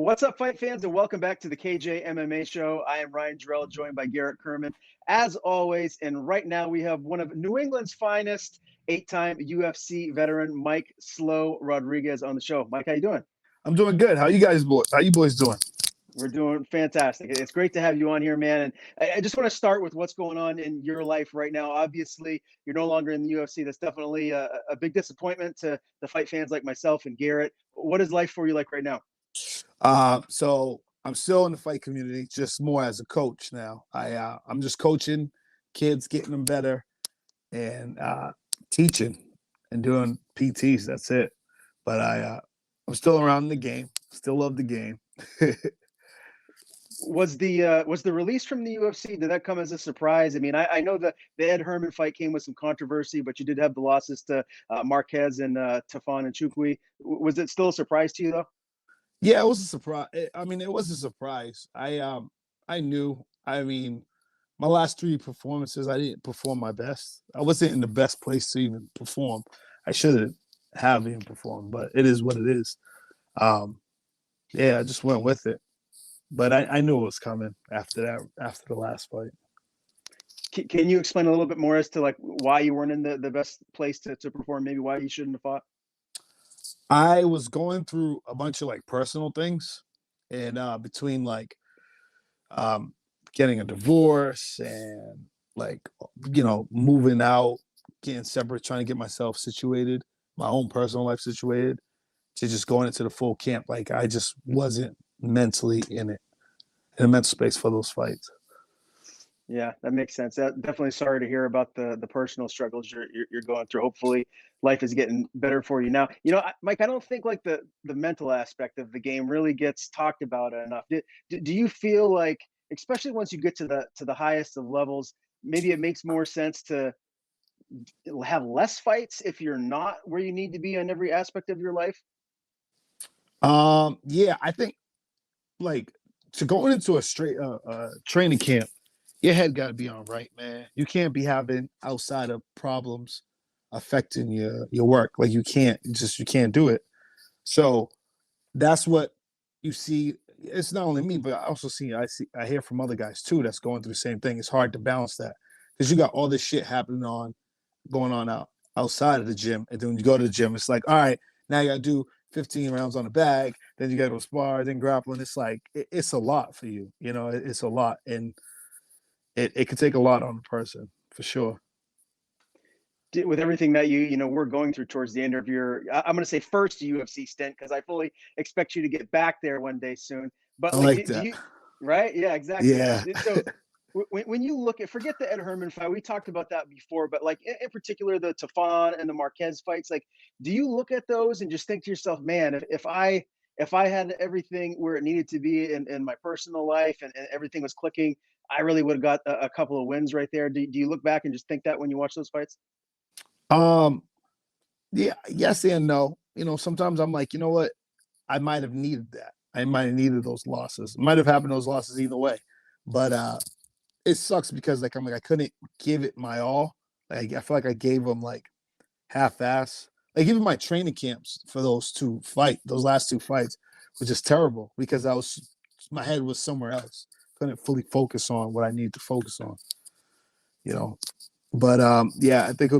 What's up, fight fans, and welcome back to the KJ MMA show. I am Ryan Jarrell, joined by Garrett Kerman, as always. And right now we have one of New England's finest, 8-time UFC veteran, Mike Slow Rodriguez, on the show. Mike, how you doing? I'm doing good. How you guys boys? How you boys doing? We're doing fantastic. It's great to have you on here, man. And I just want to start with what's going on in your life right now. Obviously, you're no longer in the UFC. That's definitely a big disappointment to the fight fans like myself and Garrett. What is life for you like right now? So I'm still in the fight community, just more as a coach now. I'm just coaching kids, getting them better, and teaching and doing PTs. That's it. But I'm still around the game. Still love the game. Was the release from the UFC, did that come as a surprise? I mean, I know the Ed Herman fight came with some controversy, but you did have the losses to Marquez and Tafon and Chukwi. Was it still a surprise to you, though? Yeah, it was a surprise. It was a surprise. I knew. I mean, my last 3 performances, I didn't perform my best. I wasn't in the best place to even perform. I shouldn't have even performed, but it is what it is. Yeah, I just went with it. But I knew it was coming after the last fight. Can you explain a little bit more as to like why you weren't in the best place to perform, maybe why you shouldn't have fought? I was going through a bunch of like personal things, and between like getting a divorce and like moving out, getting separate, trying to get myself situated, my own personal life situated, to just going into the full camp. Like I just wasn't mentally in a mental space for those fights. Yeah, that makes sense. Definitely sorry to hear about the personal struggles you're going through. Hopefully life is getting better for you now. Mike, I don't think like the mental aspect of the game really gets talked about enough. Do you feel like, especially once you get to the highest of levels, maybe it makes more sense to have less fights if you're not where you need to be on every aspect of your life? Yeah, I think like to go into a straight training camp, your head got to be on right, man. You can't be having outside of problems affecting your work. Like you can't do it. So that's what you see. It's not only me, but I hear from other guys too that's going through the same thing. It's hard to balance that because you got all this shit going on outside of the gym, and then when you go to the gym, it's like, all right, now you got to do 15 rounds on the bag, then you got to go spar, then grappling. It's like it's a lot for you. It's a lot, and it could take a lot on a person for sure. With everything that we're going through towards the end of your, I'm going to say first UFC stint, because I fully expect you to get back there one day soon. But I like that. Right? Yeah, exactly. Yeah. So when you look at, forget the Ed Herman fight, we talked about that before, but like in particular the Tafon and the Marquez fights, like, do you look at those and just think to yourself, man, if I had everything where it needed to be in my personal life and everything was clicking, I really would have got a couple of wins right there. Do you look back and just think that when you watch those fights? Yeah, yes and no. Sometimes I'm like, you know what? I might have needed that. I might have needed those losses. Might have happened those losses either way. But it sucks because like I couldn't give it my all. Like I feel like I gave them like half-ass. Like even my training camps for those last 2 fights was just terrible because my head was somewhere else. Couldn't fully focus on what I needed to focus on. But yeah, I think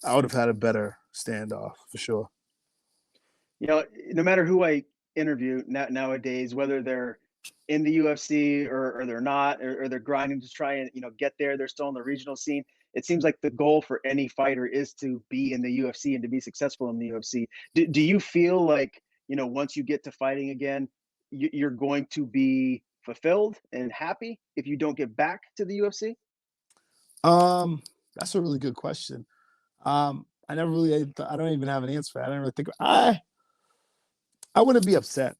I would have had a better standoff for sure. No matter who I interview nowadays, whether they're in the UFC or they're not, or they're grinding to try and get there, they're still in the regional scene. It seems like the goal for any fighter is to be in the UFC and to be successful in the UFC. Do you feel like once you get to fighting again, you're going to be fulfilled and happy if you don't get back to the UFC? That's a really good question. I don't even have an answer for that. I don't really think I wouldn't be upset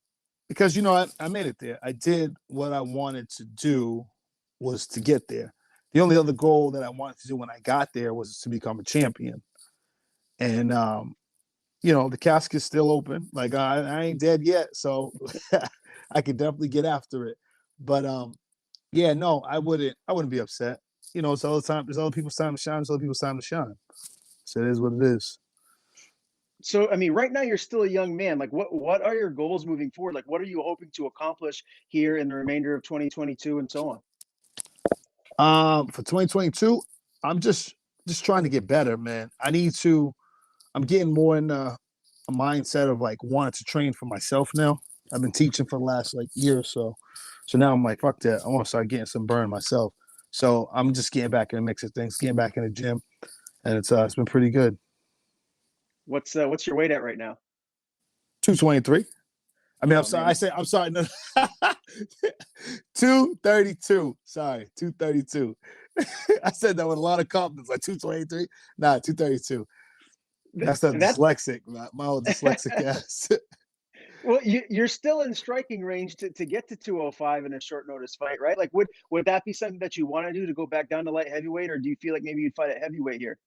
because I made it there. I did what I wanted to do was to get there. The only other goal that I wanted to do when I got there was to become a champion. And the casket's still open. Like I ain't dead yet, so I could definitely get after it. But yeah, no, I wouldn't be upset. It's all the time. There's other people's time to shine. There's other people's time to shine. So it is what it is. So, I mean, right now you're still a young man. Like, what are your goals moving forward? Like, what are you hoping to accomplish here in the remainder of 2022 and so on? For 2022, I'm just trying to get better, man. I'm getting more in a mindset of like wanting to train for myself now. I've been teaching for the last like year or so. So now I'm like, fuck that. I want to start getting some burn myself. So I'm just getting back in the mix of things, getting back in the gym, and it's been pretty good. What's your weight at right now? 223. I mean, I'm Oh sorry. man, I'm sorry. No, 232. Sorry, 232. I said that with a lot of confidence, like 223. Nah, 232. That's that that's dyslexic, my old dyslexic ass. well, you're still in striking range to get to 205 in a short notice fight, right? Like, would that be something that you want to do to go back down to light heavyweight, or do you feel like maybe you'd fight at heavyweight here?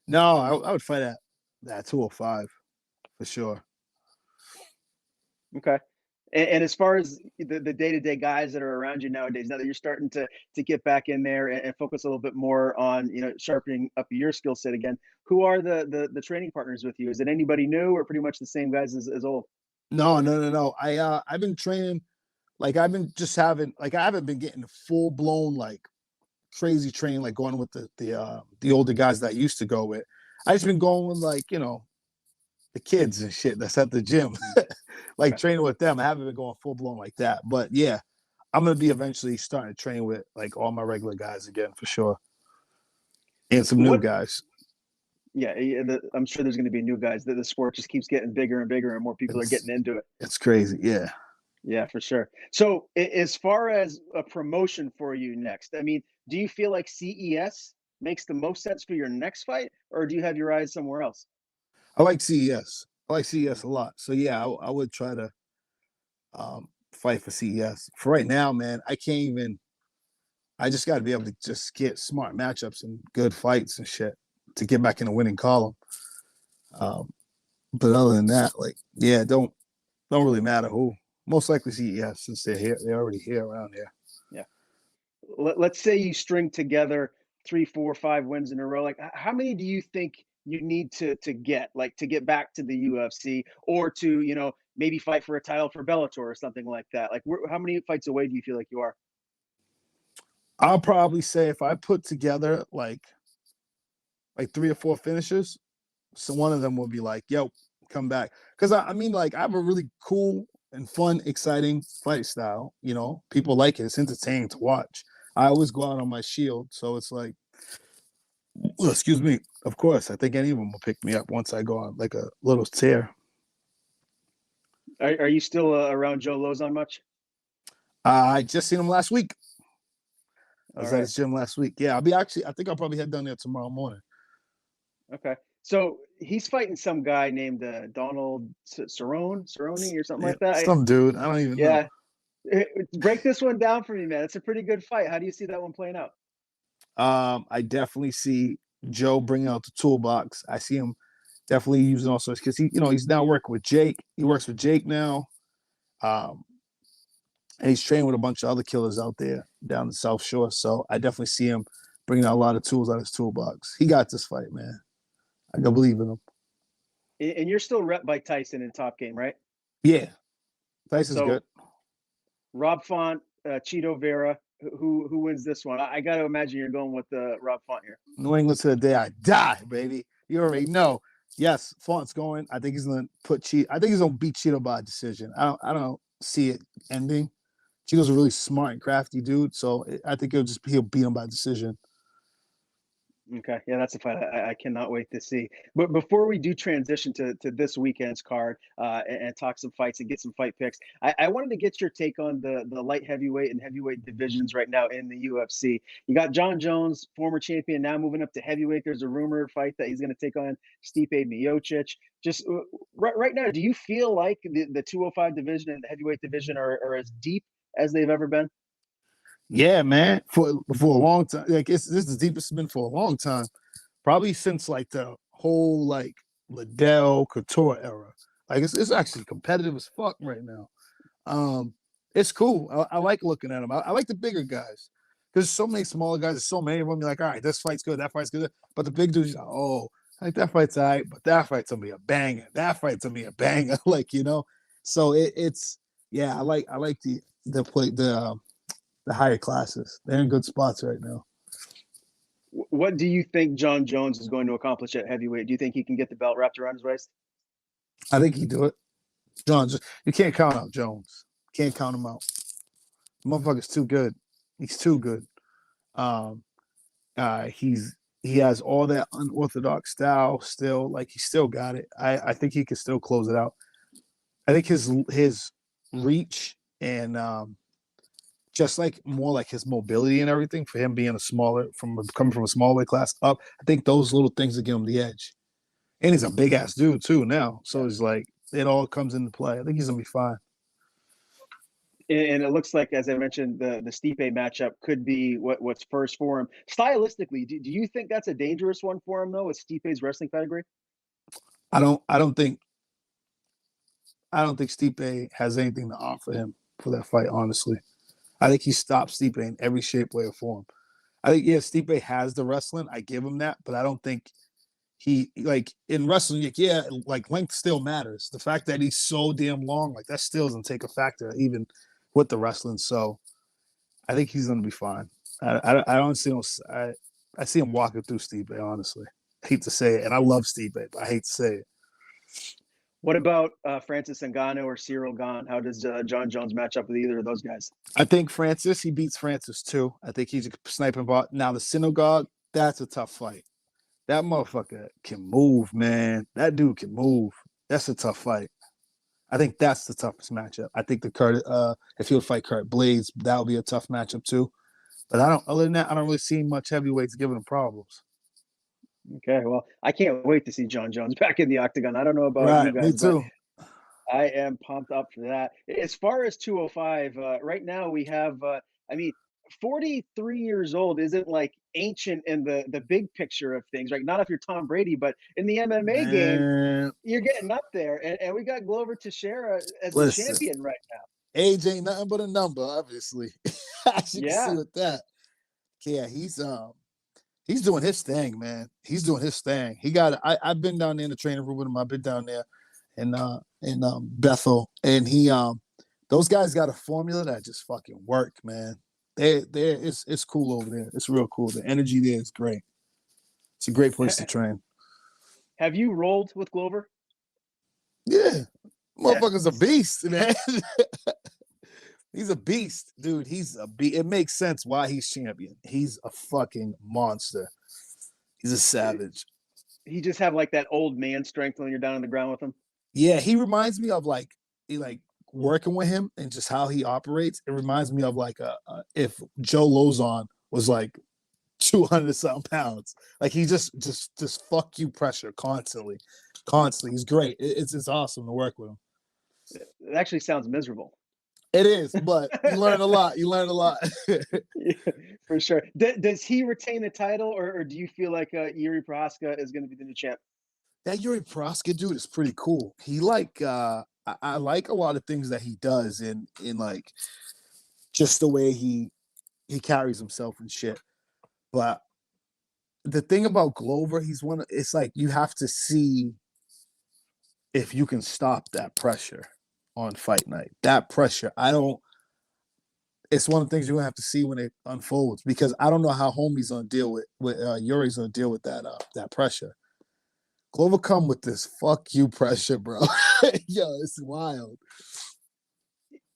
No, I would fight at that 205 for sure. Okay. And as far as the day-to-day guys that are around you nowadays, now that you're starting to get back in there and focus a little bit more on, sharpening up your skill set again, who are the training partners with you? Is it anybody new or pretty much the same guys as old? No, no, no, no. I've been training like I've been just having like I haven't been getting full blown like crazy training like going with the older guys that I used to go with. I just been going with like the kids and shit that's at the gym, like Okay. training with them. I haven't been going full blown like that, but yeah, I'm gonna be eventually starting to train with like all my regular guys again for sure, and some new What guys. Yeah, I'm sure there's going to be new guys. The sport just keeps getting bigger and bigger, and more people are It's getting into it. it's crazy, yeah. Yeah, for sure. So, as far as a promotion for you next, I mean, do you feel like CES makes the most sense for your next fight, or do you have your eyes somewhere else? I like CES. I like CES a lot. So yeah, I would try to fight for CES. For right now, man, I can't even. I just got to be able to just get smart matchups and good fights and shit to get back in the winning column. Um, but other than that, like, yeah, don't really matter who. Most likely CES since they're here. They're already here around here. Yeah. Let's say you string together 3, 4, 5 wins in a row. Like, how many do you think you need to get, like, to get back to the UFC, or to maybe fight for a title for Bellator or something like that? Like, how many fights away do you feel like you are? I'll probably say if I put together like 3 or 4 finishes, so one of them will be like, "Yo, come back." Because I mean, like, I have a really cool and fun, exciting fight style. People like it. It's entertaining to watch. I always go out on my shield, so it's like, well, excuse me. Of course, I think any of them will pick me up once I go on like a little tear. Are you still around Joe Lozon much? I just seen him last week. I All was at right. his gym last week. Yeah, I'll be actually. I think I'll probably head down there tomorrow morning. Okay. So he's fighting some guy named Donald Cerrone or something Yeah, like that. some dude. I don't even know. Yeah. Break this one down for me, man. It's a pretty good fight. How do you see that one playing out? I definitely see Joe bringing out the toolbox. I see him definitely using all sorts because he's now working with Jake. He works with Jake now, um, and he's training with a bunch of other killers out there down the South Shore. So I definitely see him bringing out a lot of tools out of his toolbox. He got this fight, man. I gotta believe in him. And you're still rep by Tyson in Top Game, right? Yeah, Tyson's good. So Rob Font, Cheeto Vera, who wins this one? I got to imagine you're going with Rob Font here. New England to the day I die, baby. You already know. Yes, Font's going. I think he's gonna I think he's gonna beat Cheeto by a decision. I don't see it ending. Cheeto's a really smart and crafty dude, so I think he'll beat him by decision. Okay, yeah, that's a fight I cannot wait to see. But before we do transition to this weekend's card and talk some fights and get some fight picks, I wanted to get your take on the light heavyweight and heavyweight divisions right now in the UFC. You got John Jones, former champion, now moving up to heavyweight. There's a rumored fight that he's going to take on Stipe Miocic. Just right now, do you feel like the 205 division and the heavyweight division are as deep as they've ever been? Yeah, man. For a long time, like this is the deepest it's been for a long time. Probably since like the whole like Liddell Couture era. Like it's actually competitive as fuck right now. It's cool. I like looking at them. I like the bigger guys. There's so many smaller guys. There's so many of them. You're like, all right, this fight's good. That fight's good. But the big dudes, like, oh, Like that fight's all right, but that fight's gonna be a banger. That fight's gonna be a banger. Like, you know. So it's yeah, I like the higher classes. They're in good spots right now. What do you think John Jones is going to accomplish at heavyweight? Do you think he can get the belt wrapped around his waist? I think he do it. Jones, you can't count out Jones. Can't count him out. Motherfucker's too good. He's too good. Um, he has all that unorthodox style still. Like he still got it. I think he can still close it out. I think his reach and just like more like his mobility and everything for him being coming from a small weight class up. I think those little things will give him the edge. And he's a big ass dude too now. So it's like it all comes into play. I think he's gonna be fine. And it looks like, as I mentioned, the Stipe matchup could be what's first for him. Stylistically, do you think that's a dangerous one for him though, with Stipe's wrestling pedigree? I don't think Stipe has anything to offer him for that fight, honestly. I think he stops Stipe in every shape, way, or form. I think, yeah, Stipe has the wrestling. I give him that, but I don't think he, like, in wrestling, like, length still matters. The fact that he's so damn long, like, that still doesn't take a factor, even with the wrestling. So I think he's going to be fine. I don't see him. I see him walking through Stipe, honestly. I hate to say it, and I love Stipe, but I hate to say it. What about Francis Ngannou or Cyril Gane? How does John Jones match up with either of those guys? I think he beats Francis too. I think he's a sniping bot. Now the synagogue, that's a tough fight. That motherfucker can move, man. That dude can move. That's a tough fight. I think that's the toughest matchup. I think if he would fight Kurt Blades, that would be a tough matchup too. But other than that, I don't really see much heavyweights giving him problems. Okay, well, I can't wait to see John Jones back in the octagon. I don't know about you guys, me too. but I am pumped up for that. As far as 205, right now we have, 43 years old isn't like ancient in the big picture of things, right? Not if you're Tom Brady, but in the MMA game, you're getting up there. And we got Glover Teixeira as the champion right now. Age ain't nothing but a number, obviously. As you can see with that. Yeah, he's doing his thing, man. He's doing his thing. I've been down there in the training room with him. I've been down there in Bethel, and those guys got a formula that just fucking work, man. It's cool over there. It's real cool. The energy there is great. It's a great place to train. Have you rolled with Glover? Yeah, motherfucker's a beast, man. He's a beast, dude. He's a beast. It makes sense why he's champion. He's a fucking monster. He's a savage. He just have like that old man strength when you're down on the ground with him. Yeah, he reminds me of like working with him and just how he operates. It reminds me of like if Joe Lozon was like 200 something pounds. Like he just fuck you pressure constantly. He's great. It's awesome to work with him. It actually sounds miserable. It is, but you learn a lot. Yeah, for sure. Does he retain the title, or do you feel like Yuri Prohaska is going to be the new champ? That Yuri Prohaska dude is pretty cool. He I like a lot of things that he does in like just the way he carries himself and shit. But the thing about Glover, it's like you have to see if you can stop that pressure on fight night. That pressure, it's one of the things you're gonna have to see when it unfolds, because I don't know how homie's gonna deal with Yuri's gonna deal with that pressure. Glover come with this fuck you pressure, bro. Yo, it's wild.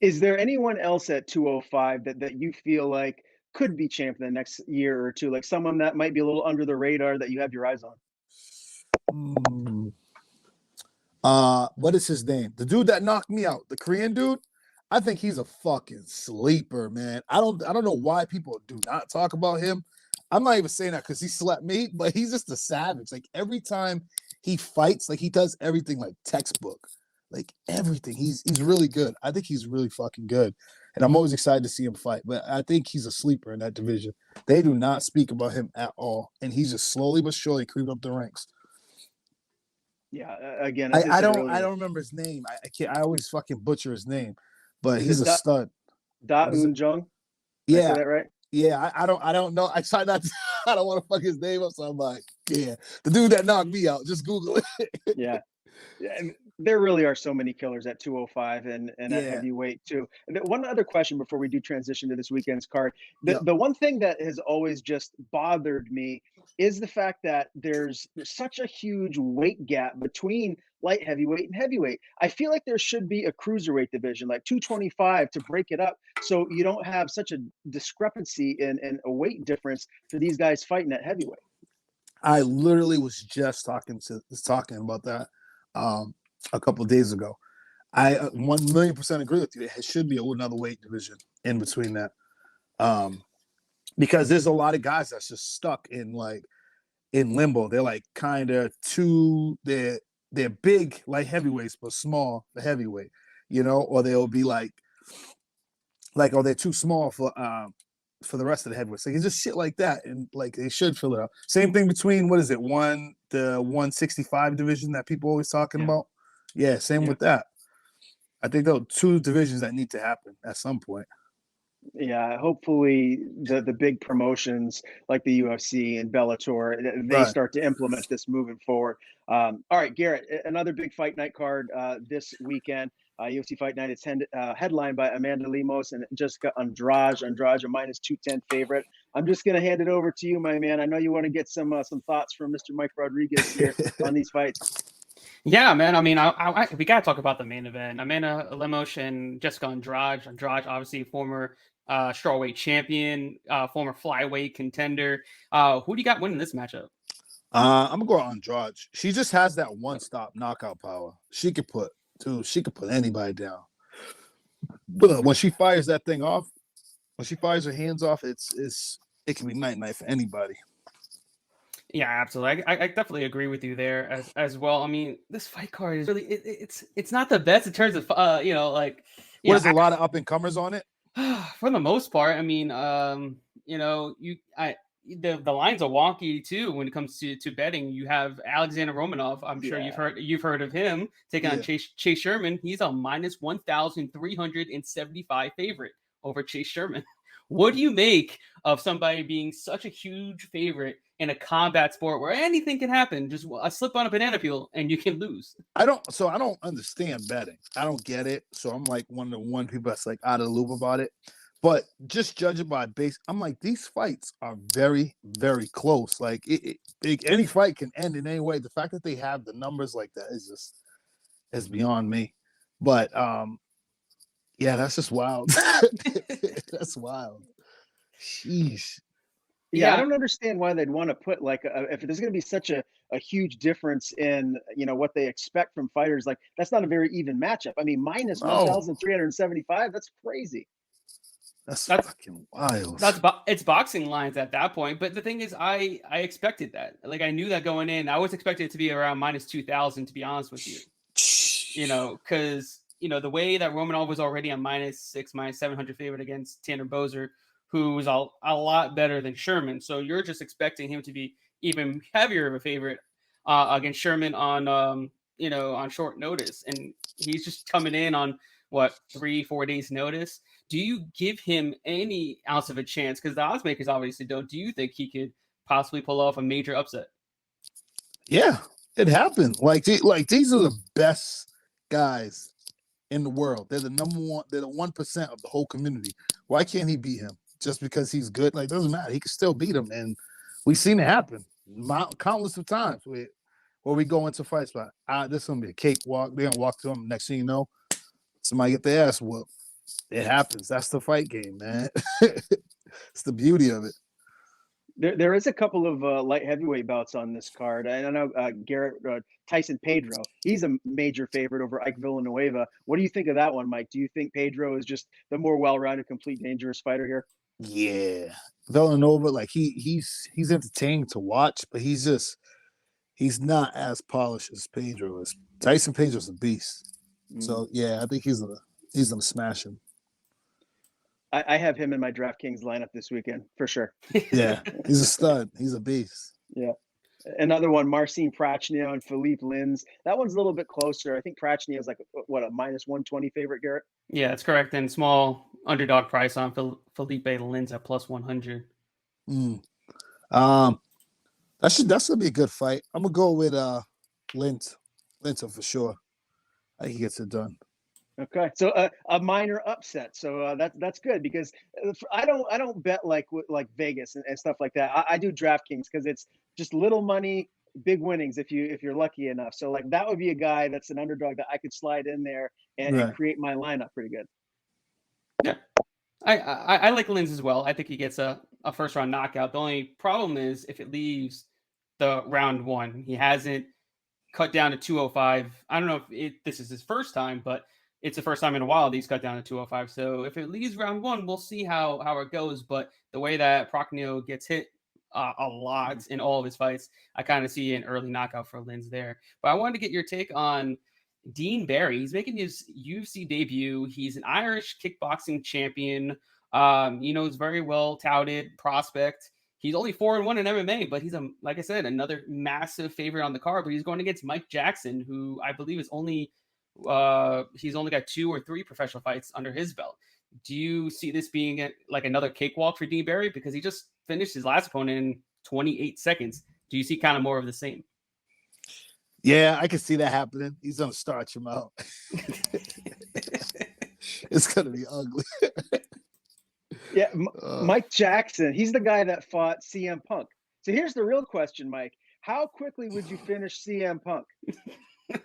Is there anyone else at 205 that you feel like could be champ in the next year or two? Like someone that might be a little under the radar that you have your eyes on? What is his name? The dude that knocked me out, the Korean dude. I think he's a fucking sleeper, man. I don't know why people do not talk about him. I'm not even saying that because he slept me, but he's just a savage. Like every time he fights, like he does everything like textbook, like everything. He's really good. I think he's really fucking good, and I'm always excited to see him fight. But I think he's a sleeper in that division. They do not speak about him at all, and he's just slowly but surely creeping up the ranks. Yeah, again, I don't remember his name. I can't. I always fucking butcher his name, but he's a stud. Da Un Jung. Yeah, is that right? Yeah, I don't know. I try not to. I don't want to fuck his name up, so I'm like, Yeah, the dude that knocked me out. Just Google it. Yeah. Yeah, and there really are so many killers at 205 and at Yeah. heavyweight too. And one other question before we do transition to this weekend's card. The Yep. the one thing that has always just bothered me is the fact that there's such a huge weight gap between light heavyweight and heavyweight. I feel like there should be a cruiserweight division like 225 to break it up so you don't have such a discrepancy in a weight difference for these guys fighting at heavyweight. I literally was just talking about that a couple of days ago. I 1,000,000% agree with you. It should be another weight division in between that, because there's a lot of guys that's just stuck in limbo. They're like kind of they're big light heavyweights but small for heavyweight, or they'll be like oh, they're too small for the rest of the heavyweights. Like it's just shit like that, and like they should fill it up. Same thing between the 165 division that people always talking about. Yeah, same with that. I think those two divisions that need to happen at some point. Yeah, hopefully the big promotions like the UFC and Bellator, they start to implement this moving forward. All right, Garrett, another big fight night card this weekend. UFC Fight Night is headlined by Amanda Lemos and Jessica Andrade. Andrade, a -210 favorite. I'm just going to hand it over to you, my man. I know you want to get some thoughts from Mr. Mike Rodriguez here on these fights. Yeah, man. I mean, we got to talk about the main event. Amanda Lemos and Jessica Andrade. Andrade, obviously, former strawweight champion, former flyweight contender. Who do you got winning this matchup? I'm gonna go Andrade. She just has that one-stop knockout power. She could put anybody down. But when she fires that thing off, when she fires her hands off, it can be night for anybody. Yeah, absolutely. I definitely agree with you there as well. I mean, this fight card is really it's not the best in terms of there's a lot of up and comers on it. For the most part, I mean, the lines are wonky too when it comes to betting. You have Alexander Romanov. I'm sure you've heard of him taking on Chase Sherman. He's a -1,375 favorite over Chase Sherman. What do you make of somebody being such a huge favorite in a combat sport where anything can happen? Just a slip on a banana peel and you can lose. I don't understand betting. I don't get it. So I'm like one of the people that's like out of the loop about it. But just judging by base, I'm like, these fights are very, very close. Like any fight can end in any way. The fact that they have the numbers like that is beyond me. But yeah, that's just wild. That's wild. Sheesh. Yeah, I don't understand why they'd want to put if there's going to be such a huge difference in what they expect from fighters. Like that's not a very even matchup. I mean, -1,375. That's crazy. That's fucking wild. It's boxing lines at that point. But the thing is, I expected that. Like I knew that going in. I was expecting it to be around -2,000. To be honest with you, because the way that Romanov was already a -6, -700 favorite against Tanner Boser, who was a lot better than Sherman. So you're just expecting him to be even heavier of a favorite against Sherman on short notice, and he's just coming in on 3-4 days notice. Do you give him any ounce of a chance? Because the odds makers obviously don't. Do you think he could possibly pull off a major upset? Yeah, it happened. Like these are the best guys in the world. They're the number one. They're the 1% of the whole community. Why can't he beat him? Just because he's good? Like, doesn't matter. He can still beat him, and we've seen it happen countless of times where we go into fights, but this is gonna be a cakewalk. They're gonna walk to him. Next thing you know, somebody get their ass whooped. It happens. That's the fight game, man. It's the beauty of it. There is a couple of light heavyweight bouts on this card. I know Garrett Tyson Pedro. He's a major favorite over Ike Villanueva. What do you think of that one, Mike? Do you think Pedro is just the more well-rounded, complete, dangerous fighter here? Yeah, Villanueva, like he's entertaining to watch, but he's not as polished as Pedro is. Tyson Pedro's a beast. So yeah, I think he's gonna smash him. I have him in my DraftKings lineup this weekend for sure. Yeah, he's a stud. He's a beast. Yeah. Another one, Marcin Prachnio and Philippe Lins. That one's a little bit closer. I think Prachnio is like a -120 favorite, Garrett? Yeah, that's correct. And small underdog price on Philippe Lins at +100. That's gonna be a good fight. I'm gonna go with Linton for sure. I think he gets it done. Okay, so a minor upset. So that's good because I don't bet like Vegas and stuff like that. I do DraftKings because it's just little money, big winnings if you're lucky enough. So like that would be a guy that's an underdog that I could slide in there and Right. create my lineup pretty good. Yeah. I like Linz as well. I think he gets a first round knockout. The only problem is if it leaves the round one, he hasn't cut down to 205. I don't know if this is his first time, but it's the first time in a while that he's cut down to 205. So if it leaves round one, we'll see how it goes. But the way that Prochnio gets hit a lot in all of his fights, I kind of see an early knockout for Linz there. But I wanted to get your take on Dean Barry. He's making his UFC debut. He's an Irish kickboxing champion. He's very well touted prospect. He's only 4-1 in MMA, but he's like I said, another massive favorite on the card. But he's going against Mike Jackson, who I believe is he's only got 2 or 3 professional fights under his belt. Do you see this being like another cakewalk for Dean Barry because he just finished his last opponent in 28 seconds? Do you see kind of more of the same? Yeah, I can see that happening. He's gonna starch him out. It's gonna be ugly. Yeah, Mike Jackson, he's the guy that fought CM Punk. So here's the real question, Mike. How quickly would you finish CM Punk?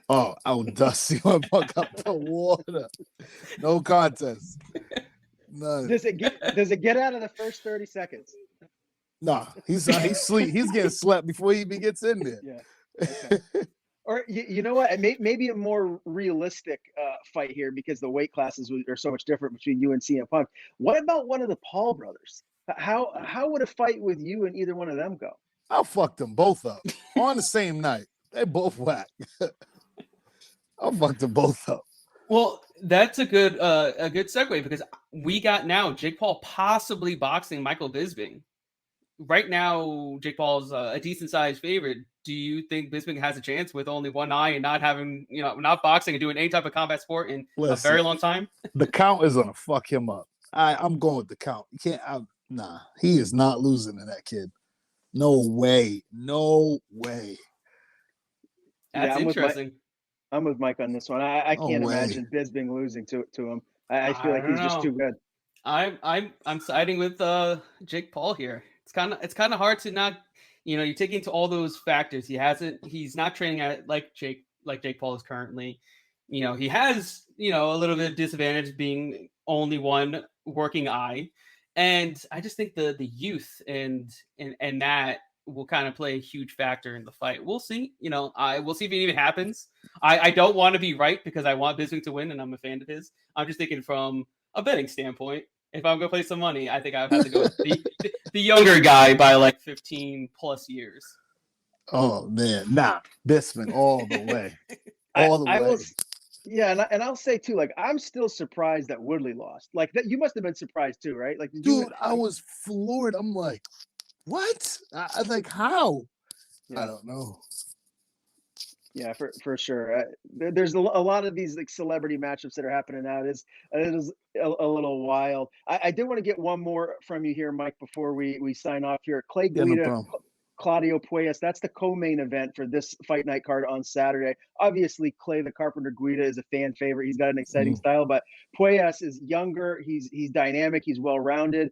Oh, I would dust CM Punk up the water. No contest. None. Does it get out of the first 30 seconds? Nah, he's getting slept before he even gets in there. Yeah. Okay. Or you know what? Maybe a more realistic fight here because the weight classes are so much different between you and CM Punk. What about one of the Paul brothers? How would a fight with you and either one of them go? I'll fuck them both up on the same night. They both whack. I'll fuck them both up. Well, that's a good segue because we got now Jake Paul possibly boxing Michael Bisping. Right now, Jake Paul's a decent sized favorite. Do you think Bisping has a chance with only one eye and not having, not boxing and doing any type of combat sport in a very long time? The count is gonna fuck him up. I'm going with the count. You can't. Nah, he is not losing to that kid. No way. No way. That's interesting. I'm with Mike on this one. I can't imagine Bisping losing to him. I feel like he's just too good. I'm siding with Jake Paul here. It's kind of hard to not, you take into all those factors. He's not training at like Jake Paul is currently. He has, a little bit of disadvantage being only one working eye. And I just think the youth and that will kind of play a huge factor in the fight. We'll see. We'll see if it even happens. I don't want to be right because I want Bisping to win and I'm a fan of his. I'm just thinking from a betting standpoint. If I'm going to play some money, I think I would have to go with the younger guy by like 15 plus years. Oh, man. Nah, Bisping all the way. All the way. Yeah, and I'll say too, like I'm still surprised that Woodley lost. Like that, you must have been surprised too, right? Like, I was floored. I'm like, what? I like how? Yeah. I don't know. Yeah, for sure. There's a lot of these like celebrity matchups that are happening now. It is a little wild. I did want to get one more from you here, Mike, before we sign off here. Clay Guida, Claudio Puelles. That's the co-main event for this fight night card on Saturday. Obviously, Clay the Carpenter Guida is a fan favorite. He's got an exciting style, but Puelles is younger. He's dynamic. He's well-rounded.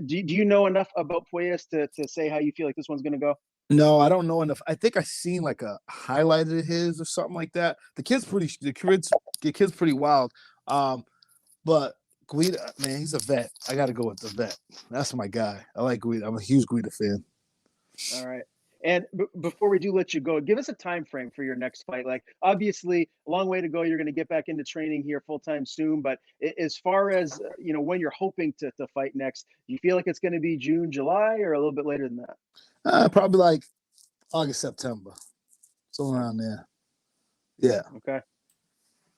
Do you know enough about Puelles to say how you feel like this one's going to go? No, I don't know enough. I think I seen like a highlight of his or something like that. The kid's pretty wild. But Guida, man, he's a vet. I got to go with the vet. That's my guy. I like Guida. I'm a huge Guida fan. All right. And before we do let you go, give us a time frame for your next fight. Like, obviously, a long way to go. You're going to get back into training here full time soon. But as far as when you're hoping to fight next, do you feel like it's going to be June, July, or a little bit later than that? Probably like August, September, somewhere around there. Yeah. Okay.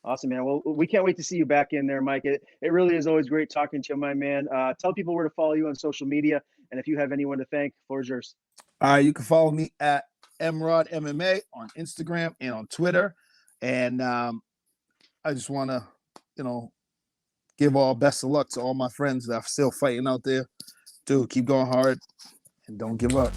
Awesome, man. Well, we can't wait to see you back in there, Mike. It really is always great talking to you, my man. Tell people where to follow you on social media, and if you have anyone to thank, the floor is yours. You can follow me at Emrod MMA on Instagram and on Twitter. And I just want to, give all best of luck to all my friends that are still fighting out there. Dude, keep going hard and don't give up.